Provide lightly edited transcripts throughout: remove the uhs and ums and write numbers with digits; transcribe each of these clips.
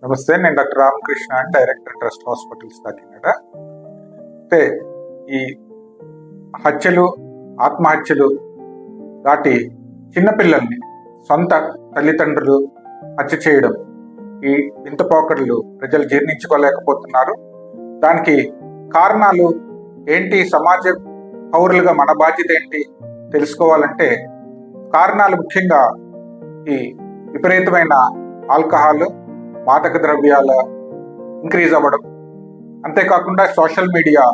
నమస్తే, నేను doctor Ramakrishna, director trust hospitals Kakinada. అయితే ఈ హత్యలు, ఆత్మహత్యలు దాటి చిన్నపిల్లల్ని సొంత తల్లిదండ్రులు హత్య చేయడం, ఈ వింత పోకడలు ప్రజలు జీర్ణించుకోలేకపోతున్నారు. దానికి కారణాలు ఏంటి, సమాజ పౌరులుగా మన బాధ్యత ఏంటి తెలుసుకోవాలంటే కారణాలు ముఖ్యంగా ఈ విపరీతమైన ఆల్కహాల్, మాదక ద్రవ్యాల ఇంక్రీజ్ అవ్వడం, అంతేకాకుండా సోషల్ మీడియా,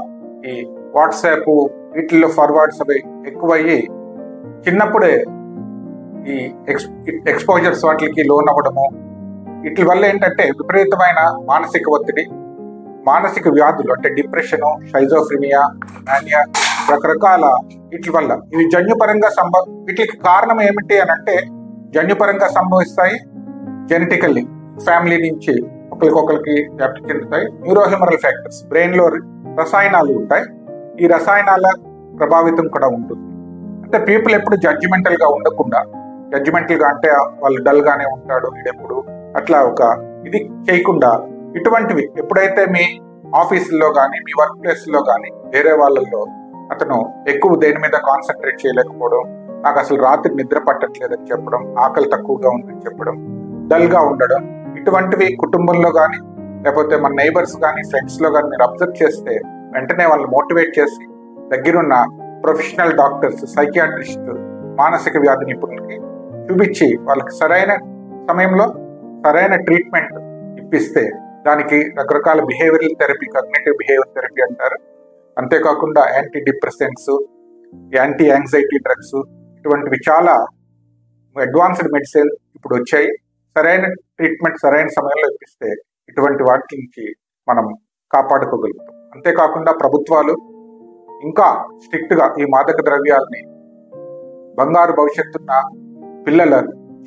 ఈ వాట్సాప్ వీటిల్లో ఫార్వర్డ్స్ అవి ఎక్కువయ్యి చిన్నప్పుడే ఈ ఎక్స్పోజర్స్ వాటికి లోన్ అవ్వడము, వీటి వల్ల ఏంటంటే విపరీతమైన మానసిక ఒత్తిడి, మానసిక వ్యాధులు అంటే డిప్రెషను, షైజోఫ్రినియా, మానియా, రకరకాల వీటి వల్ల ఇవి జన్యుపరంగా వీటికి కారణం ఏమిటి అని అంటే జన్యుపరంగా సంభవిస్తాయి, జెనెటికల్లీ ఫ్యామిలీ నుంచి ఒకరికొకరికి వ్యాప్తి చెందుతాయి. న్యూరోహ్యూమరల్ ఫ్యాక్టర్స్, బ్రెయిన్లో రసాయనాలు ఉంటాయి, ఈ రసాయనాల ప్రభావితం కూడా ఉంటుంది. అంటే పీపుల్ ఎప్పుడు జడ్జిమెంటల్గా ఉండకుండా, జడ్జిమెంటల్గా అంటే వాళ్ళు డల్గానే ఉంటాడు వీడెప్పుడు అట్లా ఒక ఇది చేయకుండా, ఇటువంటివి ఎప్పుడైతే మీ ఆఫీసుల్లో కానీ మీ వర్క్ ప్లేస్లో కానీ వేరే వాళ్ళల్లో అతను ఎక్కువ దేని మీద కాన్సన్ట్రేట్ చేయలేకపోవడం, నాకు అసలు రాత్రి నిద్ర పట్టట్లేదని చెప్పడం, ఆకలి తక్కువగా ఉందని చెప్పడం, డల్గా ఉండడం, ఇటువంటివి కుటుంబంలో కానీ లేకపోతే మన నైబర్స్ కానీ ఫ్రెండ్స్లో కానీ మీరు అబ్జర్వ్ చేస్తే వెంటనే వాళ్ళని మోటివేట్ చేసి దగ్గరున్న ప్రొఫెషనల్ డాక్టర్స్, సైకియాట్రిస్ట్, మానసిక వ్యాధి నిపుణులకి చూపించి వాళ్ళకి సరైన సమయంలో సరైన ట్రీట్మెంట్ ఇప్పిస్తే దానికి రకరకాల behavioural therapy, cognitive behaviour therapy అంటారు, అంతేకాకుండా anti depressants, anti anxiety drugs, ఇటువంటివి చాలా అడ్వాన్స్డ్ మెడిసిన్ ఇప్పుడు వచ్చాయి. సరైన ట్రీట్మెంట్ సరైన సమయంలో ఇప్పిస్తే ఇటువంటి వాటి నుంచి మనం కాపాడుకోగలుగుతాం. అంతేకాకుండా ప్రభుత్వాలు ఇంకా స్ట్రిక్ట్గా ఈ మాదక ద్రవ్యాలని బంగారు భవిష్యత్తున్న పిల్లల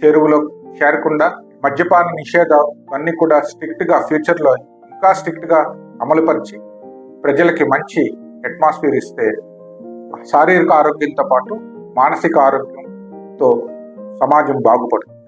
చెరువులో చేరకుండా మద్యపాన నిషేధం అన్నీ కూడా స్ట్రిక్ట్గా ఫ్యూచర్లో ఇంకా స్ట్రిక్ట్గా అమలుపరిచి ప్రజలకి మంచి అట్మాస్ఫియర్ ఇస్తే శారీరక ఆరోగ్యంతో పాటు మానసిక ఆరోగ్యంతో సమాజం బాగుపడుతుంది.